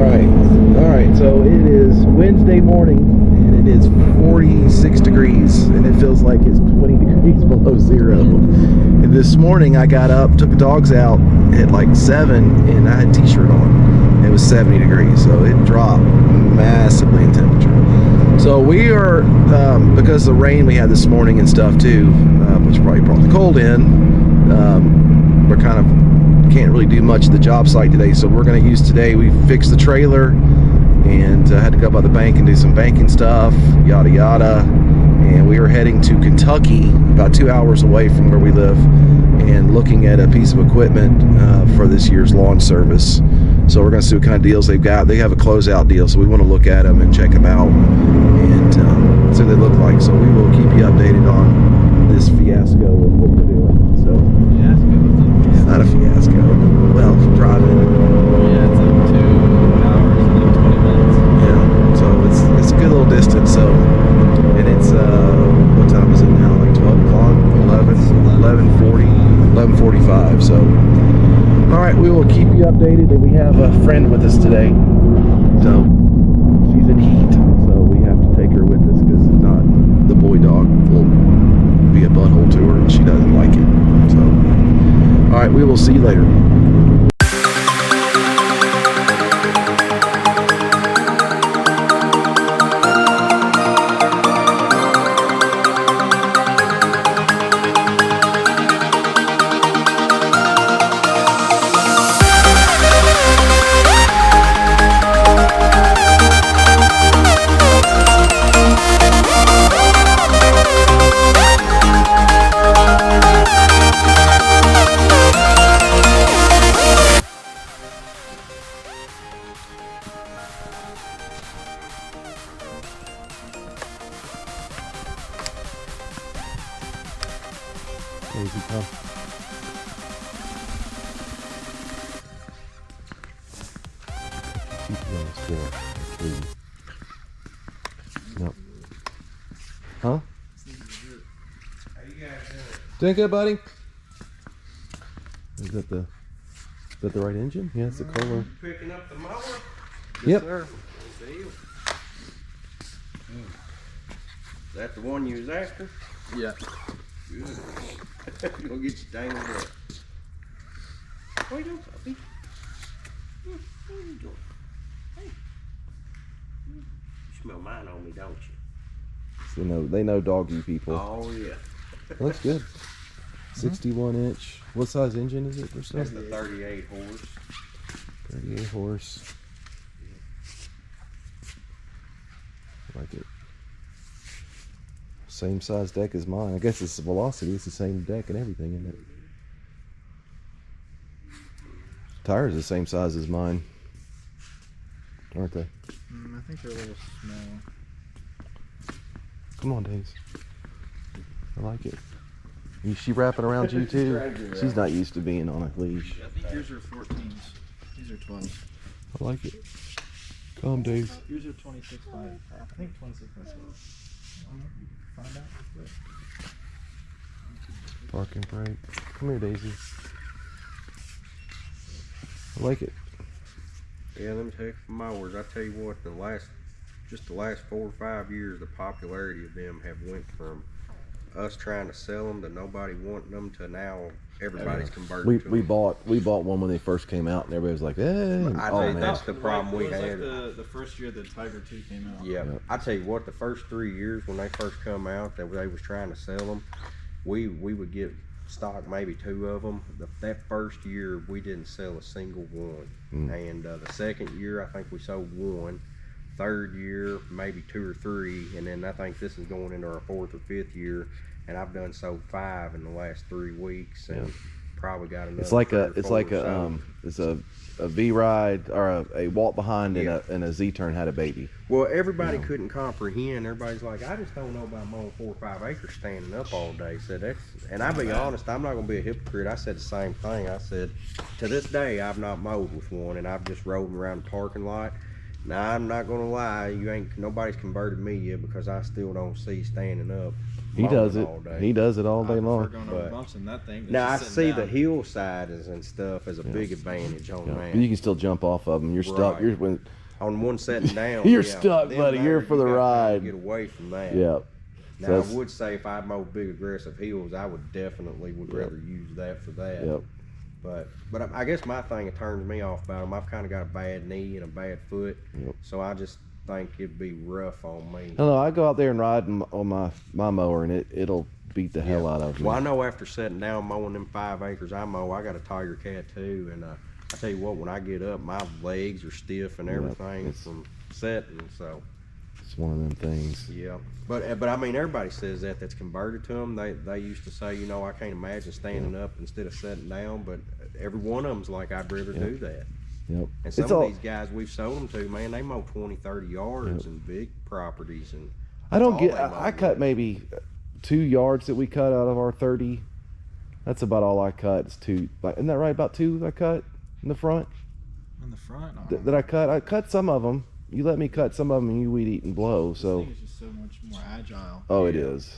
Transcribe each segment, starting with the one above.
Alright, so it is Wednesday morning and it is 46 degrees and it feels like it's 20 degrees below zero. And this morning I got up, took the dogs out at like 7 and I had a t-shirt on. It was 70 degrees, so it dropped massively in temperature. So we are, because of the rain we had this morning and stuff too, which probably brought the cold in, we're kind of can't really do much at the job site today, so we're going to use today. We fixed the trailer and had to go by the bank and do some banking stuff, yada yada, and we are heading to Kentucky, about 2 hours away from where we live, and looking at a piece of equipment for this year's lawn service. So we're going to see what kind of deals they've got. They have a closeout deal, so we want to look at them and check them out and see what they look like. So we will keep you updated on this fiasco of what we're doing. So it's not a fiasco. Well, driving. Yeah, it's like 2 hours and like 20 minutes. Yeah, so it's a good little distance. So, and it's what time is it now? Like 12 o'clock, 11:40, 11:45. So, all right, we will keep you updated. And we have a friend with us today. So she's in heat, so we have to take her with us because if not, the boy dog will be a butthole to her, and she doesn't like it. So. All right, we will see you later. Easy come. Nope. Huh? How you guys Doing good, buddy. Is that the right engine? Yeah, it's the Kohler. picking up the mower? Yep. Sir. See you. Is that the one you was after? Yeah. Good. Go get your dang up. What are you doing, puppy? What are you doing? Hey. You smell mine on me, don't you? So they know doggy people. Oh, yeah. Looks good. 61 inch. What size engine is it for stuff? That's the 38 horse. 38 horse. Like it. Same size deck as mine. I guess it's the Velocity. It's the same deck and everything, isn't it? Tires are the same size as mine, aren't they? I think they're a little small. Come on, Days. I like it. Is she wrapping around you too? She's not used to being on a leash. I think yours are 14s. These are 12s. I like it. Come, Days. Yours are 26 by, I think 26 by 12. Find out real quick. Parking brake. Come here, Daisy. I like it. Yeah, them heck mowers. I tell you what, the last 4 or 5 years, the popularity of them have went from us trying to sell them to nobody wanting them to now everybody's converting to We them. bought one when they first came out, and everybody was like, "Eh." I Oh think man. that's the problem we It was had. like the first year the Tiger 2 came out. Yeah, Yep. I tell you what, the first 3 years when they first come out, that they was trying to sell them, we would get stock maybe 2 of them. That first year we didn't sell a single one, and the second year I think we sold 1. Third year maybe 2 or 3, and then I think this is going into our 4th or 5th year, and I've done sold 5 in the last 3 weeks, and probably got another. It's like 3 or 4 it's a V-ride or a walk behind and a Z-turn had a baby. Well, everybody couldn't comprehend. Everybody's like, I just don't know about mowing 4 or 5 acres standing up all day. So and I'll be honest, I'm not gonna be a hypocrite. I said the same thing. I said, to this day, I've not mowed with one, and I've just rode around the parking lot. Now I'm not gonna lie, nobody's converted me yet because I still don't see standing up He does it. all day. He does it all day I prefer long. going over But- bumps in that thing. than Now I just see sitting the down. hillside and stuff as a big advantage on Yeah. that. But you can still jump off of them. You're stuck. Right. You're when. On one sitting down, You're yeah. stuck, Then buddy. there, You're for you the gotta kinda ride. Get away from that. Yeah. Now So I that's- would say if I had more big aggressive hills, I would definitely rather use that for that. Yep. But I guess my thing that turns me off about them, I've kind of got a bad knee and a bad foot, Yep. so I just think it'd be rough on me. I don't know. I go out there and ride on my mower, and it'll beat the hell out of me. Well, I know after sitting down mowing them 5 acres I mow, I got a Tiger Cat too, and I tell you what, when I get up, my legs are stiff and everything it's- from sitting. So It's one of them things. yeah, but I mean, everybody says that's converted to them. They used to say, you know, I can't imagine standing up instead of sitting down, but every one of them's like, I'd rather do that. Yep. And some It's of all. these guys we've sold them to, man, they mow 20, 30 yards and big properties, and I don't that's get. all they mow I cut with. maybe 2 yards that we cut out of our 30. That's about all I cut. It's 2. Isn't that right? About 2 I cut in the front. In the front. That I cut. I cut some of them. You let me cut some of them, and you weed eat and blow. This So. thing is just so much more agile. Oh, it is.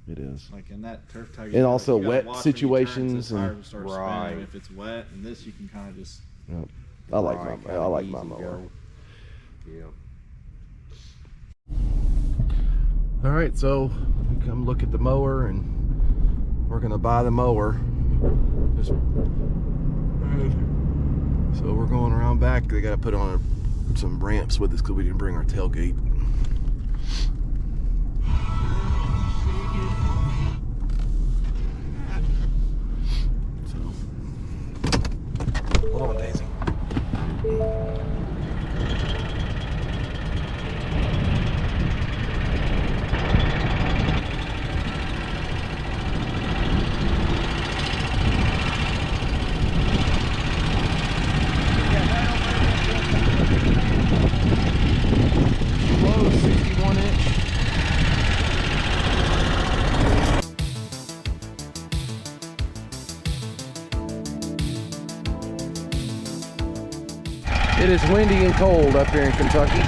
It is. Like in that turf tag. And also you gotta wet watch when you turn, situations so the tire and- will start Right. spinning. If it's wet, and this you can kind of just. Yep. I like Right, my. kinda I like easy my mower. go. Yeah. All right, so we come look at the mower, and we're gonna buy the mower. So we're going around back. They gotta put on some ramps with us because we didn't bring our tailgate. So, hold on, Daisy. Low 61 inch. It is windy and cold up here in Kentucky.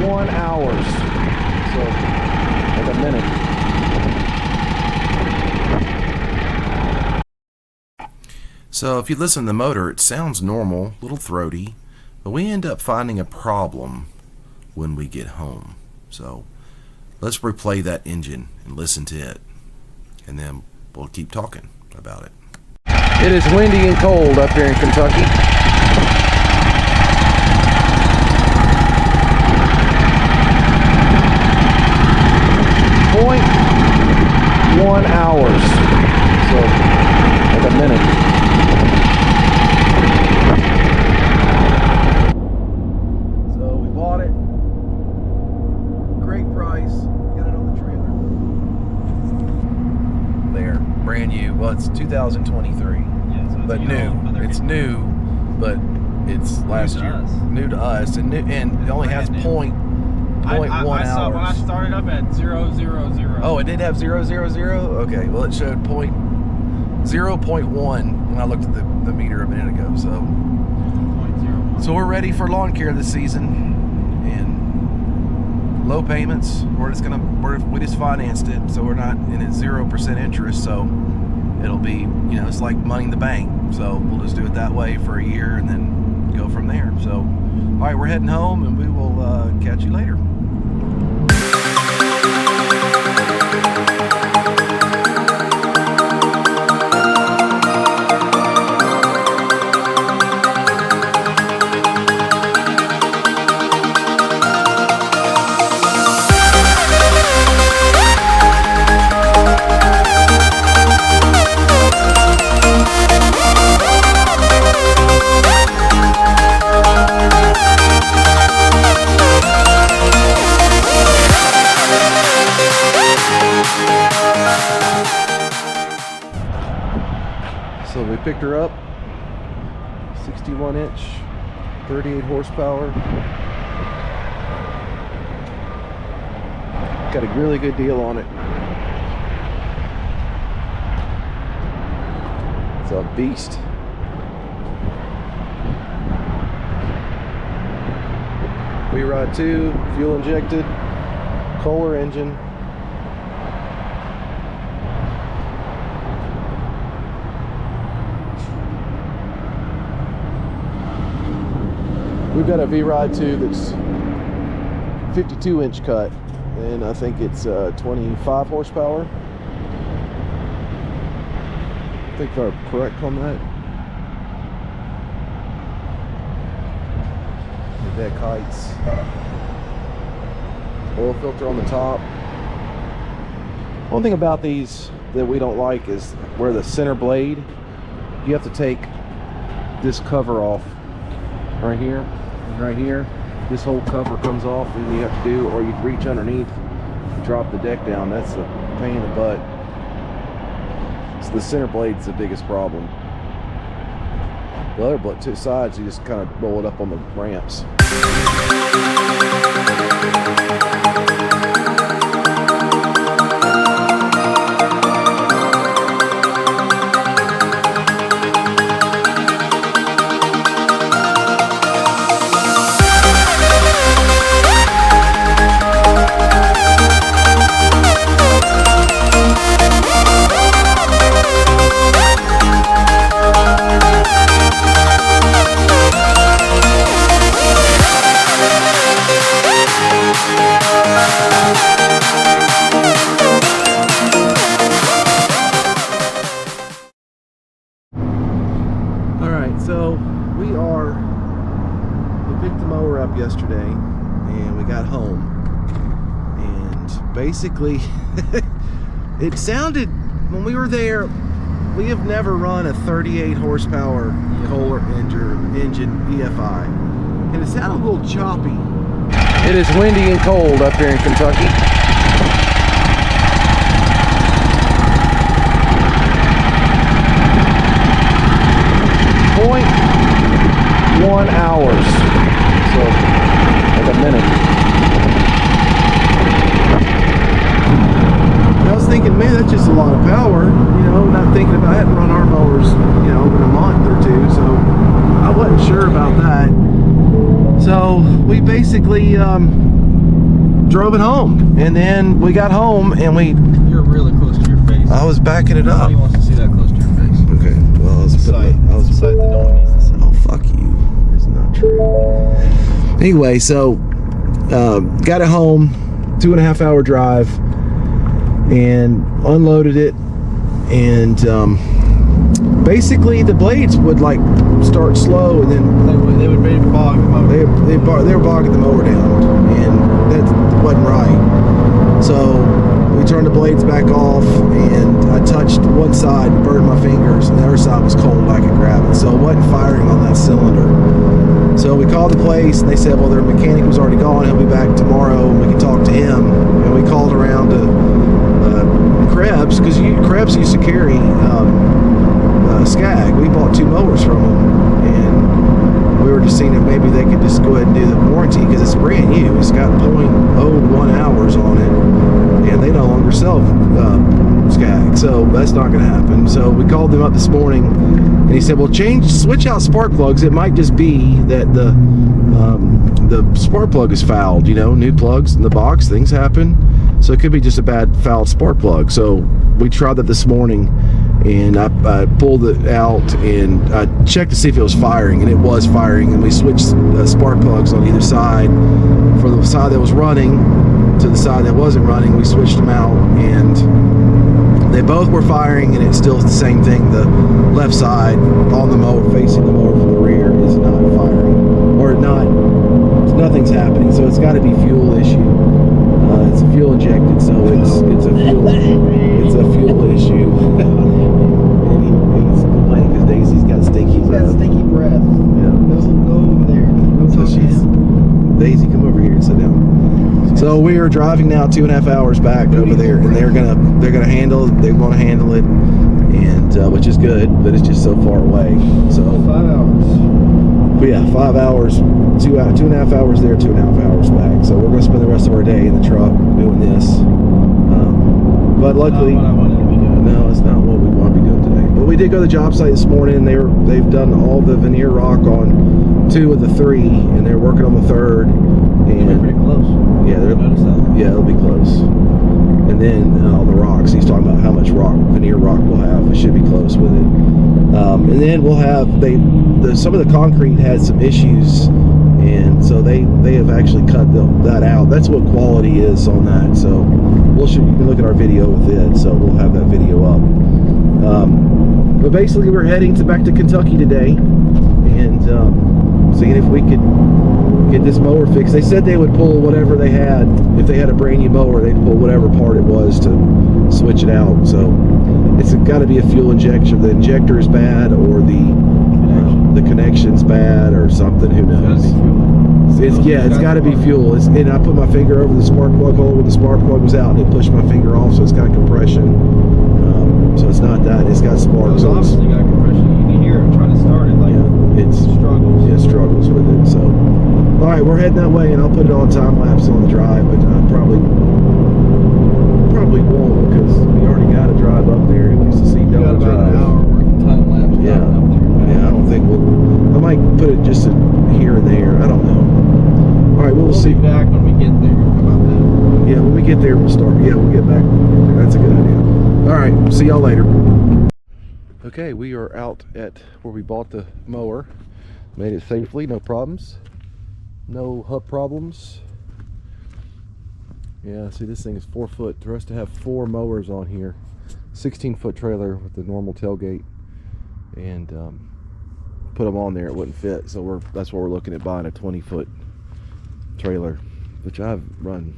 .1 hours. So, like a minute. So if you listen to the motor, it sounds normal, a little throaty, but we end up finding a problem when we get home. So let's replay that engine and listen to it, and then we'll keep talking about it. It is windy and cold up here in Kentucky. .1 hours. So like a minute. So we bought it. Great price. Got it on the trailer. There, brand new. Well, it's 2023, Yeah, so it's but new. It's new, but it's last to year. us. New to us, and new, and it only has Brand new. point I 1 saw when I hours. started up at 000. Oh, it did have 000? Okay, well it showed 0.1 when I looked at the meter a minute ago. So we're ready for lawn care this season, and low payments. We just financed it, so we're not in it 0% interest. So it'll be, it's like money in the bank. So we'll just do it that way for a year and then go from there. So, all right, we're heading home, and we will catch you later. So we picked her up, 61 inch, 38 horsepower. Got a really good deal on it. It's a beast. V-ride 2, fuel injected, Kohler engine. We've got a V-ride 2 that's 52-inch cut, and I think it's 25 horsepower. I think they're correct on that. The deck heights. Oil filter on the top. One thing about these that we don't like is where the center blade, you have to take this cover off right here and right here. This whole cover comes off, and you have to do, or you reach underneath, drop the deck down. That's a pain in the butt. So the center blade's the biggest problem. The other two sides, you just kind of roll it up on the ramps. So we picked the mower up yesterday and we got home, and basically it sounded, when we were there, we have never run a 38 horsepower Kohler engine EFI, and it sounded a little choppy. It is windy and cold up here in Kentucky. .1 hours, so like a minute. I was thinking, man, that's just a lot of power, you know, not thinking about, I hadn't run our mowers, you know, in a month or two, so I wasn't sure about that. So we basically drove it home, and then we got home and You're really close to your face. I was backing it up. Nobody wants to see that close to your face. Okay, well, I was putting It's the sight that no one needs to see. Oh, fuck you. It's not true. Anyway, so got it home, 2.5 hour drive, and unloaded it, and basically the blades would like start slow, and then They would maybe bog the mower. they were bogging the mower down, and that wasn't right. So we turned the blades back off, and I touched one side and burned my fingers, and the other side was cold, I could grab it, so it wasn't firing on that cylinder. So we called the place, and they said, well, their mechanic was already gone, he'll be back tomorrow, and we can talk to him. And we called around to Krebs, because Krebs used to carry Scag. We bought 2 mowers from them, and we were just seeing if maybe they could just go ahead and do the warranty, because it's brand new. It's got .01 hours on it, and they no longer sell Scag, so that's not going to happen. So we called them up this morning, and he said, well, switch out spark plugs. It might just be that the spark plug is fouled, you know, new plugs in the box, things happen. So it could be just a bad fouled spark plug. So we tried that this morning, and I pulled it out and I checked to see if it was firing, and it was firing, and we switched spark plugs on either side. For the side that was running to the side that wasn't running, we switched them out, and they both were firing, and it's still the same thing. The left side on the mower, facing the mower from the rear, is not firing, or nothing's happening. So it's got to be fuel issue. It's a fuel injected, so it's a fuel issue. And he's complaining because Daisy's got stinky breath. She's got stinky breath. Yeah. Go over there. So Daisy, come over here and sit down. So we are driving now 2.5 hours back over there, and they're gonna handle it. They want to handle it, and which is good, but it's just so far away. So 5 hours. But yeah, 5 hours, 2.5 hours there, 2.5 hours back. So we're going to spend the rest of our day in the truck doing this. But luckily, Not what I wanted to be doing. no, it's not what we want to be doing today. But we did go to the job site this morning. They've done all the veneer rock on 2 of the 3, and they're working on the 3rd. And They're pretty close. yeah, Notice that? yeah, it'll be close. And then all the rocks. He's talking about how much veneer rock we'll have. We should be close with it. And then we'll have some of the concrete had some issues, and so they have actually cut that out. That's what quality is on that. So you can look at our video with it. So we'll have that video up. But basically, we're heading back to Kentucky today, and seeing if we could get this mower fixed. They said they would pull whatever they had. If they had a brand new mower, they'd pull whatever part it was to switch it out. So it's got to be a fuel injector. The injector is bad, or the connection's bad, or something. Who knows? It's got to be fuel. And I put my finger over the spark plug hole when the spark plug was out, and it pushed my finger off, so it's got compression. So it's not that. It's got sparks. It's obviously got compression. You can hear it trying to start it. Like it struggles. Yeah, struggles with it. So, all right, we're heading that way, and I'll put it on time lapse on the drive, but I probably won't, because we already got to drive up there. We used to see double got about drive. an hour worth of time lapse. Yeah, Up there. yeah. I don't think I might put it just here and there. I don't know. All right, we'll see. Be back when we get there. How about that? Yeah, when we get there, we'll start. Yeah, we'll get back. That's a good idea. All right, see y'all later. Okay, we are out at where we bought the mower. Made it safely, no problems. No hub problems. Yeah, see, this thing is 4 foot. For us to have 4 mowers on here, 16-foot trailer with the normal tailgate, and put them on there, it wouldn't fit. So that's what we're looking at, buying a 20-foot trailer, which I've run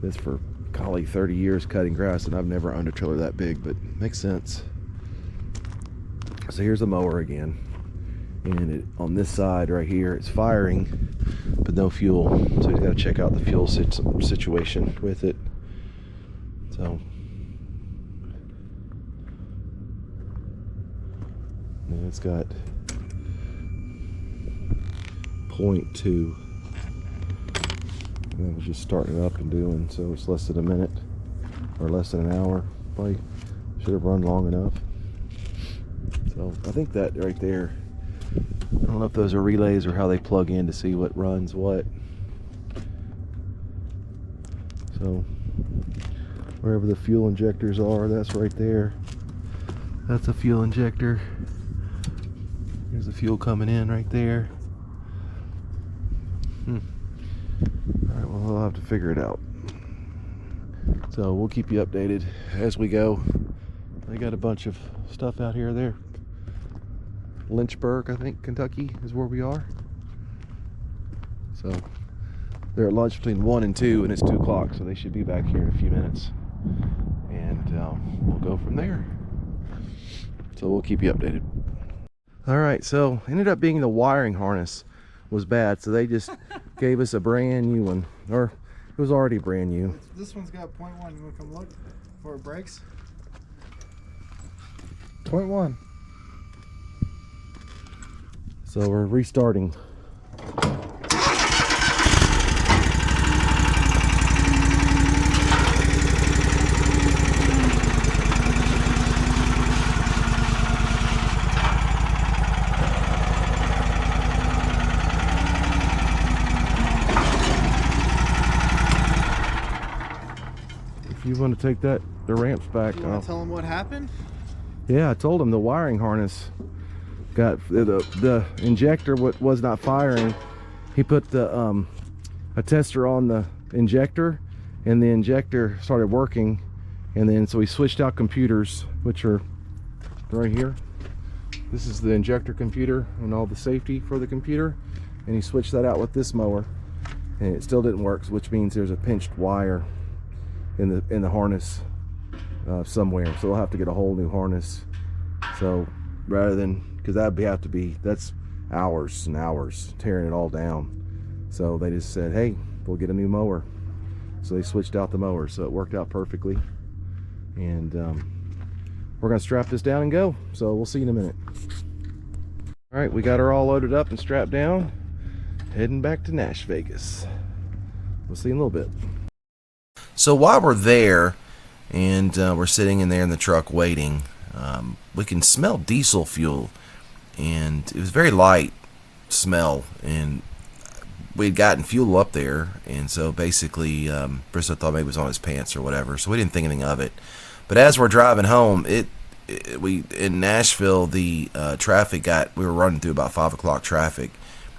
this for golly 30 years cutting grass, and I've never owned a trailer that big, but makes sense. So here's the mower again, and on this side right here it's firing but no fuel, so you got to check out the fuel situation with it. So and it's got 0.2, and it was just starting it up and doing, so it's less than a minute or less than an hour. Probably should have run long enough. So I think that right there, I don't know if those are relays or how they plug in to see what runs what. So wherever the fuel injectors are, that's right there. That's a fuel injector. There's the fuel coming in right there. Alright, well, we'll have to figure it out. So we'll keep you updated as we go. They got a bunch of stuff out here there. Lynchburg, I think, Kentucky is where we are. So they're at lunch between 1 and 2, and it's 2 o'clock, so they should be back here in a few minutes, and we'll go from there. So we'll keep you updated. All right, so ended up being the wiring harness was bad, so they just gave us a brand new one, or it was already brand new. This one's got 0.1. You want to come look before it breaks? 0.1. So we're restarting. If you want to take the ramps back, You want to tell them what happened? Yeah, I told him the wiring harness got the injector was not firing. He put the a tester on the injector, and the injector started working, and then so he switched out computers, which are right here. This is the injector computer and all the safety for the computer, and he switched that out with this mower, and it still didn't work, which means there's a pinched wire in the harness somewhere, so we'll have to get a whole new harness. So rather than, because that's hours and hours tearing it all down, so they just said, hey, we'll get a new mower. So they switched out the mower, so it worked out perfectly, and we're gonna strap this down and go. So we'll see you in a minute. All right, we got her all loaded up and strapped down, heading back to Nash Vegas. We'll see you in a little bit. So while we're there, and we're sitting in there in the truck waiting, we can smell diesel fuel, and it was very light smell, and we'd gotten fuel up there, and so basically Bristow thought maybe it was on his pants or whatever, so we didn't think anything of it. But as we're driving home, we in Nashville, the traffic we were running through about 5 o'clock traffic,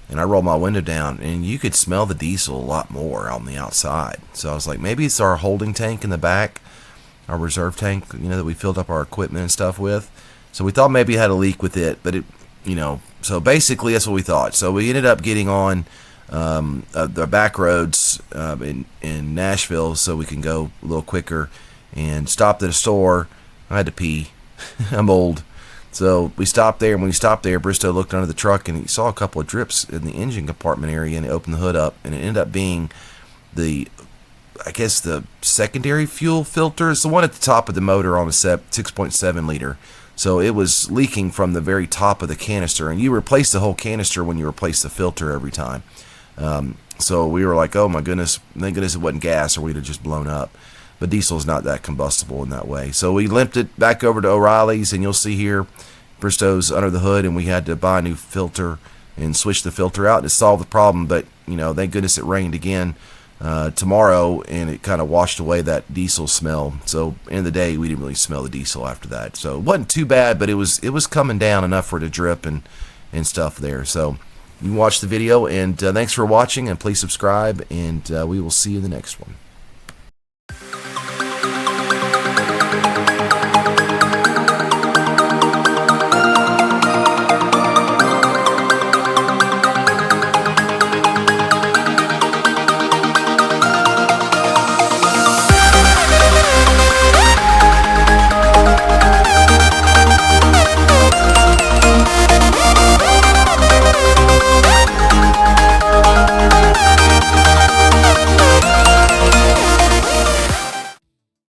and I rolled my window down, and you could smell the diesel a lot more on the outside. So I was like, maybe it's our holding tank in the back, our reserve tank, that we filled up our equipment and stuff with. So we thought maybe it had a leak with it, but so basically that's what we thought. So we ended up getting on the back roads in Nashville so we can go a little quicker, and stopped at a store. I had to pee. I'm old. So we stopped there, and when we stopped there, Bristow looked under the truck, and he saw a couple of drips in the engine compartment area, and he opened the hood up, and it ended up being the secondary fuel filter. It's the one at the top of the motor on a 6.7 liter. So it was leaking from the very top of the canister, and you replace the whole canister when you replace the filter every time. So we were like, oh my goodness, thank goodness it wasn't gas, or we'd have just blown up. But diesel's not that combustible in that way. So we limped it back over to O'Reilly's, and you'll see here Bristow's under the hood, and we had to buy a new filter and switch the filter out to solve the problem. But thank goodness it rained again tomorrow, and it kind of washed away that diesel smell. So end of the day, we didn't really smell the diesel after that. So it wasn't too bad, but it was coming down enough for it to drip and stuff there. So you can watch the video, and thanks for watching, and please subscribe, and we will see you in the next one.